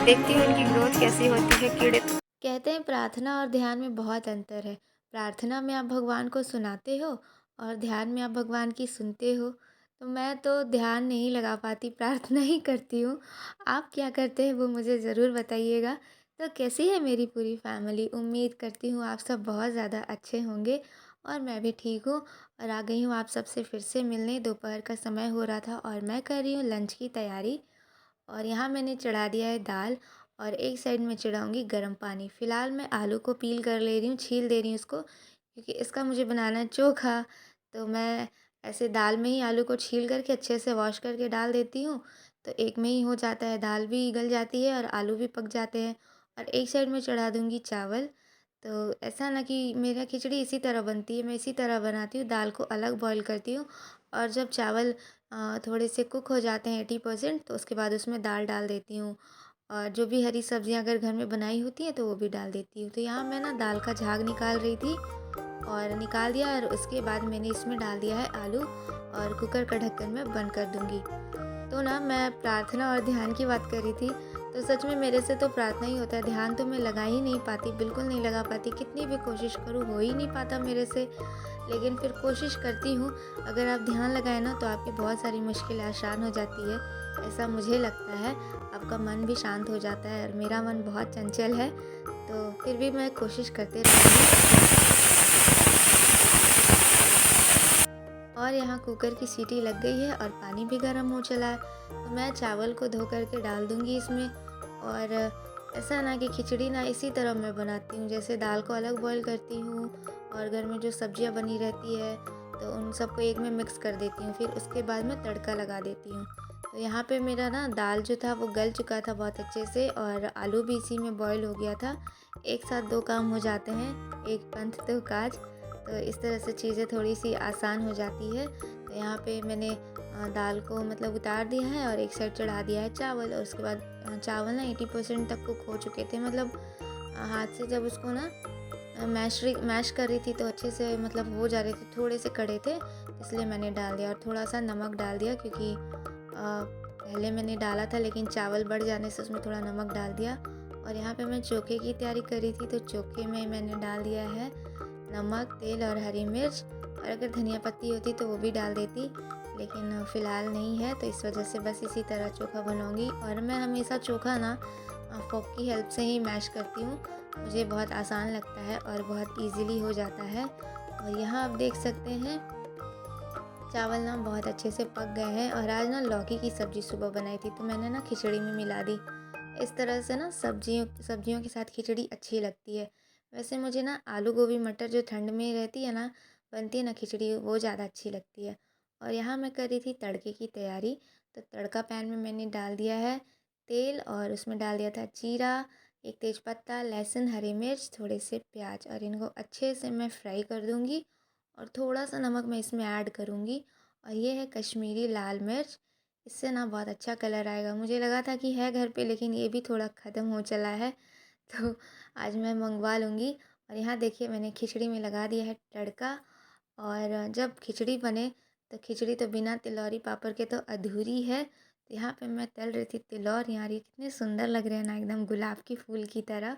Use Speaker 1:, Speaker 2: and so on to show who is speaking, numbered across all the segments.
Speaker 1: देखती हूँ इनकी ग्रोथ कैसी होती है। कीड़े
Speaker 2: कहते हैं प्रार्थना और ध्यान में बहुत अंतर है। प्रार्थना में आप भगवान को सुनाते हो और ध्यान में आप भगवान की सुनते हो। तो मैं तो ध्यान नहीं लगा पाती, प्रार्थना ही करती हूँ। आप क्या करते हैं वो मुझे ज़रूर बताइएगा। तो कैसी है मेरी पूरी फैमिली? उम्मीद करती हूँ आप सब बहुत ज़्यादा अच्छे होंगे और मैं भी ठीक हूँ। और आ गई हूँ आप सबसे फिर से मिलने। दोपहर का समय हो रहा था और मैं कर रही हूँ लंच की तैयारी। और यहाँ मैंने चढ़ा दिया है दाल और एक साइड में चढ़ाऊँगी गर्म पानी। फ़िलहाल मैं आलू को पील कर ले रही हूँ, छील दे रही हूँ इसको, क्योंकि इसका मुझे बनाना है चोखा। तो मैं ऐसे दाल में ही आलू को छील करके अच्छे से वॉश करके डाल देती हूँ, तो एक में ही हो जाता है, दाल भी गल जाती है और आलू भी पक जाते हैं। और एक साइड में चढ़ा दूँगी चावल। तो ऐसा ना कि मेरा खिचड़ी इसी तरह बनती है, मैं इसी तरह बनाती हूँ, दाल को अलग बॉयल करती हूँ और जब चावल थोड़े से कुक हो जाते हैं 80% तो उसके बाद उसमें दाल डाल देती हूँ। और जो भी हरी सब्जियाँ अगर घर में बनाई होती हैं तो वो भी डाल देती हूँ। तो यहाँ मैं ना दाल का झाग निकाल रही थी और निकाल दिया और उसके बाद मैंने इसमें डाल दिया है आलू और कुकर का ढक्कन मैं बंद कर दूँगी। तो ना मैं प्रार्थना और ध्यान की बात कर रही थी, तो सच में मेरे से तो प्रार्थना ही होता है, ध्यान तो मैं लगा ही नहीं पाती, बिल्कुल नहीं लगा पाती, कितनी भी कोशिश करूँ हो ही नहीं पाता मेरे से। लेकिन फिर कोशिश करती हूँ, अगर आप ध्यान लगाएँ ना तो आपकी बहुत सारी मुश्किलें आसान हो जाती है, ऐसा मुझे लगता है। आपका मन भी शांत हो जाता है और मेरा मन बहुत चंचल है, तो फिर भी मैं कोशिश करते रहती हूँ। और यहाँ कुकर की सीटी लग गई है और पानी भी गर्म हो चला है, तो मैं चावल को धो कर के डाल दूँगी इसमें। और ऐसा ना कि खिचड़ी ना इसी तरह मैं बनाती हूँ, जैसे दाल को अलग बॉयल करती हूँ और घर में जो सब्जियाँ बनी रहती है तो उन सबको एक में मिक्स कर देती हूँ, फिर उसके बाद मैं तड़का लगा देती हूँ। तो यहाँ पे मेरा ना दाल जो था वो गल चुका था बहुत अच्छे से और आलू भी इसी में बॉयल हो गया था। एक साथ 2 काम हो जाते हैं, एक पंथ 2 काज। तो इस तरह से चीज़ें थोड़ी-सी आसान हो जाती है। तो यहाँ पे मैंने दाल को मतलब उतार दिया है और एक साइड चढ़ा दिया है चावल और उसके बाद चावल ना 80% तक कुक हो चुके थे, मतलब हाथ से जब उसको ना मैश कर रही थी तो अच्छे से मतलब हो जा रहे थे, थोड़े से कड़े थे, इसलिए मैंने डाल दिया और थोड़ा-सा नमक डाल दिया, क्योंकि पहले मैंने डाला था लेकिन चावल बढ़ जाने से उसमें थोड़ा नमक डाल दिया। और यहाँ पे मैं चोखे की तैयारी कर रही थी, तो चोखे में मैंने डाल दिया है नमक, तेल और हरी मिर्च, और अगर धनिया पत्ती होती तो वो भी डाल देती, लेकिन फ़िलहाल नहीं है, तो इस वजह से बस इसी तरह चोखा बनाऊँगी। और मैं हमेशा चोखा ना फ़ोर्क की हेल्प से ही मैश करती हूँ, मुझे बहुत आसान लगता है और बहुत ईज़िली हो जाता है। और यहाँ आप देख सकते हैं चावल ना बहुत अच्छे से पक गए हैं और आज ना लौकी की सब्ज़ी सुबह बनाई थी, तो मैंने ना खिचड़ी में मिला दी। इस तरह से ना सब्जियों सब्जियों के साथ खिचड़ी अच्छी लगती है। वैसे मुझे ना आलू गोभी मटर जो ठंड में रहती है ना, बनती है ना खिचड़ी, वो ज़्यादा अच्छी लगती है। और यहाँ मैं कर रही थी तड़के की तैयारी, तो तड़का पैन में मैंने डाल दिया है तेल और उसमें डाल दिया था जीरा, एक तेज़पत्ता, लहसुन, हरी मिर्च, थोड़े से प्याज, और इनको अच्छे से मैं फ्राई कर दूँगी। और थोड़ा-सा नमक मैं इसमें ऐड करूँगी और ये है कश्मीरी लाल मिर्च, इससे ना बहुत अच्छा कलर आएगा। मुझे लगा था कि है घर पे, लेकिन ये भी थोड़ा ख़त्म हो चला है, तो आज मैं मँगवा लूँगी। और यहाँ देखिए मैंने खिचड़ी में लगा दिया है तड़का। और जब खिचड़ी बने तो खिचड़ी तो बिना तिलौरी पापड़ के तो अधूरी है। तो यहाँ पे मैं तल रही थी तिलौर, यार ये कितने सुंदर लग रहे हैं ना, एकदम गुलाब के फूल की तरह।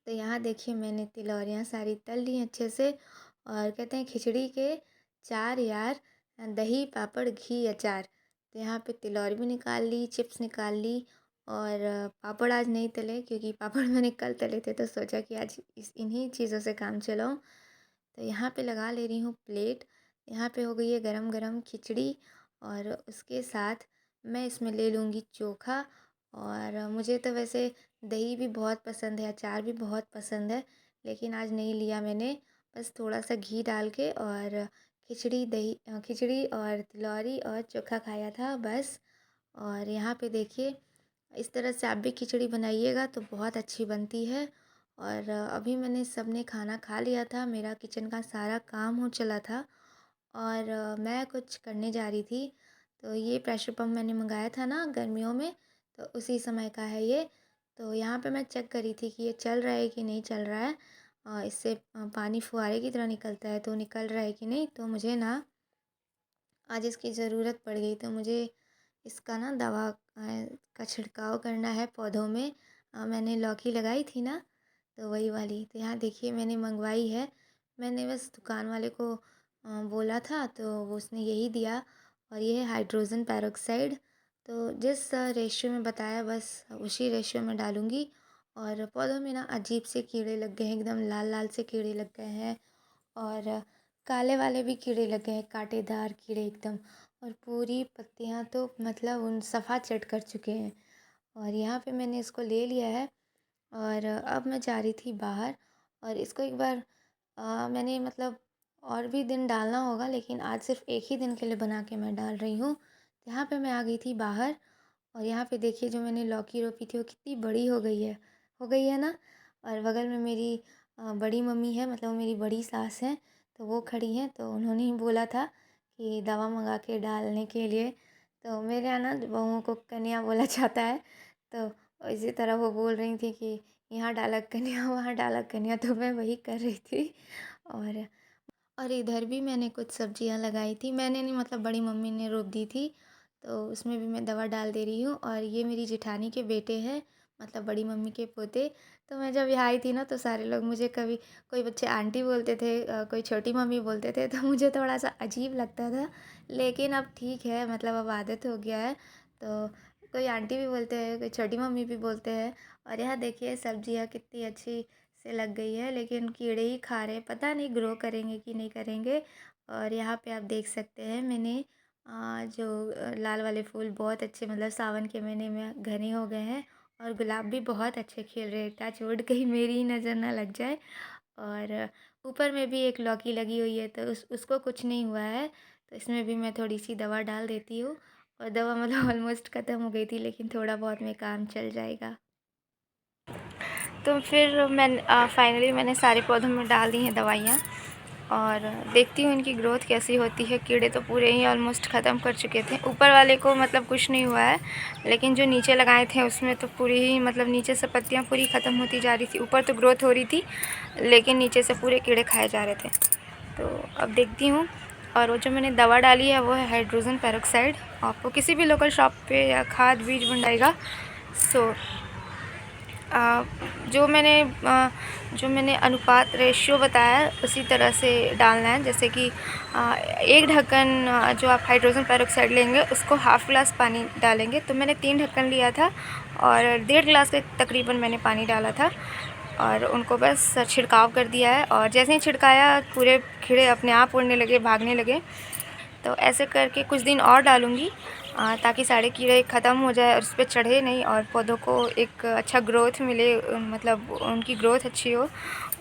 Speaker 2: तो यहाँ देखिए मैंने तिलौरियाँ सारी तल ली अच्छे से। और कहते हैं खिचड़ी के चार यार, दही पापड़ घी अचार। तो यहाँ पे तिलौरी भी निकाल ली, चिप्स निकाल ली। और पापड़ आज नहीं तले, क्योंकि पापड़ मैंने कल तले थे, तो सोचा कि आज इस इन्हीं चीज़ों से काम चलाऊँ। तो यहाँ पे लगा ले रही हूँ प्लेट। यहाँ पे हो गई है गरम गरम खिचड़ी और उसके साथ मैं इसमें ले लूँगी चोखा। और मुझे तो वैसे दही भी बहुत पसंद है, अचार भी बहुत पसंद है, लेकिन आज नहीं लिया मैंने। बस थोड़ा-सा घी डाल के और खिचड़ी और तिलौरी और चोखा खाया था बस। और यहाँ पे देखिए इस तरह से आप भी खिचड़ी बनाइएगा तो बहुत अच्छी बनती है। और अभी मैंने सबने खाना खा लिया था, मेरा किचन का सारा काम हो चला था और मैं कुछ करने जा रही थी। तो ये प्रेशर पम्प मैंने मंगाया था ना गर्मियों में, तो उसी समय का है ये। तो यहाँ पे मैं चेक कर रही थी कि ये चल रहा है कि नहीं चल रहा है। इससे पानी फुहारे की तरह निकलता है, तो निकल रहा है कि नहीं। तो मुझे ना आज इसकी ज़रूरत पड़ गई, तो मुझे इसका ना दवा का छिड़काव करना है पौधों में। मैंने लौकी लगाई थी ना, तो वही वाली। तो यहाँ देखिए मैंने मंगवाई है। मैंने बस दुकान वाले को बोला था तो वो उसने यही दिया, और ये है हाइड्रोजन पेरोक्साइड। तो जिस रेशियो में बताया बस उसी रेशियो में डालूँगी। और पौधों में ना अजीब से कीड़े लग गए हैं, एकदम लाल-लाल से कीड़े लग गए हैं, और काले वाले भी कीड़े लग गए हैं, कांटेदार कीड़े एकदम। और पूरी पत्तियाँ तो मतलब उन सफ़ा चट कर चुके हैं। और यहाँ पे मैंने इसको ले लिया है, और अब मैं जा रही थी बाहर, और इसको एक बार मैंने मतलब और भी दिन डालना होगा, लेकिन आज सिर्फ एक ही दिन के लिए बना के मैं डाल रही हूँ। यहाँ पे मैं आ गई थी बाहर, और यहाँ पे देखिए जो मैंने लौकी रोपी थी वो कितनी बड़ी हो गई है ना। और बगल में मेरी बड़ी मम्मी है, मतलब वो मेरी बड़ी सास हैं, तो वो खड़ी हैं। तो उन्होंने ही बोला था कि दवा मंगा के डालने के लिए। तो मेरे यहाँ ना बहुओं को कन्या बोला जाता है, तो इसी तरह वो बोल रही थी कि यहाँ डाला कन्या, वहाँ डाला कन्या, तो मैं वही कर रही थी। और इधर भी मैंने कुछ सब्जियां लगाई थी, मैंने नहीं मतलब बड़ी मम्मी ने रोप दी थी, तो उसमें भी मैं दवा डाल दे रही हूँ। और ये मेरी जेठानी के बेटे हैं, मतलब बड़ी मम्मी के पोते। तो मैं जब यहाँ आई थी ना, तो सारे लोग मुझे कभी कोई बच्चे आंटी बोलते थे, कोई छोटी मम्मी बोलते थे, तो मुझे थोड़ा सा अजीब लगता था। लेकिन अब ठीक है, मतलब अब आदत हो गया है। तो कोई आंटी भी बोलते हैं, कोई छोटी मम्मी भी बोलते हैं। और यहाँ देखिए सब्जियाँ कितनी अच्छी से लग गई है, लेकिन कीड़े ही खा रहे हैं, पता नहीं ग्रो करेंगे कि नहीं करेंगे। और यहाँ पे आप देख सकते हैं मैंने जो लाल वाले फूल बहुत अच्छे, मतलब सावन के महीने में घने हो गए हैं, और गुलाब भी बहुत अच्छे खिल रहे हैं। टच वुड कहीं मेरी ही नज़र ना लग जाए। और ऊपर में भी एक लौकी लगी हुई है, तो उसको कुछ नहीं हुआ है। तो इसमें भी मैं थोड़ी सी दवा डाल देती हूँ। और दवा मतलब ऑलमोस्ट ख़त्म हो गई थी, लेकिन थोड़ा बहुत में काम चल जाएगा। तो फिर फाइनली मैंने सारे पौधों में डाल दी हैं दवाइयाँ, और देखती हूँ इनकी ग्रोथ कैसी होती है। कीड़े तो पूरे ही ऑलमोस्ट ख़त्म कर चुके थे, ऊपर वाले को मतलब कुछ नहीं हुआ है, लेकिन जो नीचे लगाए थे उसमें तो पूरी ही मतलब नीचे से पत्तियाँ पूरी ख़त्म होती जा रही थी। ऊपर तो ग्रोथ हो रही थी, लेकिन नीचे से पूरे कीड़े खाए जा रहे थे। तो अब देखती हूँ। और वो जो मैंने दवा डाली है वो है हाइड्रोजन पेरोक्साइड। आपको किसी भी लोकल शॉप पे या खाद बीज भंडारी सो जो मैंने अनुपात रेशियो बताया है उसी तरह से डालना है। जैसे कि एक ढक्कन जो आप हाइड्रोजन पेरोक्साइड लेंगे उसको हाफ़ ग्लास पानी डालेंगे। तो मैंने 3 ढक्कन लिया था, और 1.5 ग्लास के तकरीबन मैंने पानी डाला था, और उनको बस छिड़काव कर दिया है। और जैसे ही छिड़काया पूरे कीड़े अपने आप उड़ने लगे, भागने लगे। तो ऐसे करके कुछ दिन और डालूँगी, ताकि सारे कीड़े ख़त्म हो जाए और उस पर चढ़े नहीं, और पौधों को एक अच्छा ग्रोथ मिले, मतलब उनकी ग्रोथ अच्छी हो।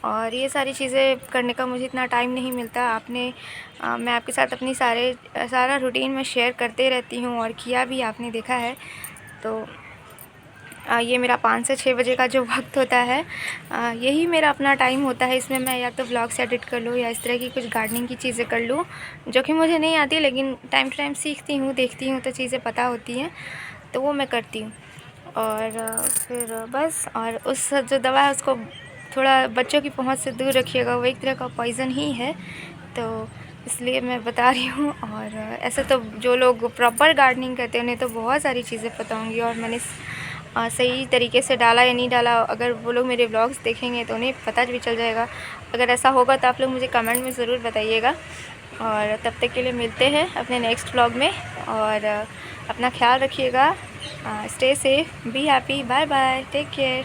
Speaker 2: और ये सारी चीज़ें करने का मुझे इतना टाइम नहीं मिलता। मैं आपके साथ अपनी सारा रूटीन में शेयर करते रहती हूँ, और किया भी आपने देखा है। तो ये मेरा 5 से 6 बजे का जो वक्त होता है, यही मेरा अपना टाइम होता है। इसमें मैं या तो व्लॉग्स एडिट कर लूँ, या इस तरह की कुछ गार्डनिंग की चीज़ें कर लूँ, जो कि मुझे नहीं आती, लेकिन टाइम टू टाइम सीखती हूँ, देखती हूँ, तो चीज़ें पता होती हैं, तो वो मैं करती हूँ। और फिर बस, और उस जो दवा है उसको थोड़ा बच्चों की पहुँच से दूर रखिएगा, वो एक तरह का पॉइज़न ही है, तो इसलिए मैं बता रही हूँ। और ऐसे तो जो लोग प्रॉपर गार्डनिंग करते हैं उन्हें तो बहुत सारी चीज़ें पता होंगी, और मैंने सही तरीके से डाला या नहीं डाला, अगर वो लोग मेरे व्लॉग्स देखेंगे तो उन्हें पता भी चल जाएगा। अगर ऐसा होगा तो आप लोग मुझे कमेंट में ज़रूर बताइएगा। और तब तक के लिए मिलते हैं अपने नेक्स्ट व्लॉग में, और अपना ख्याल रखिएगा। Stay safe, be happy, bye bye, take care.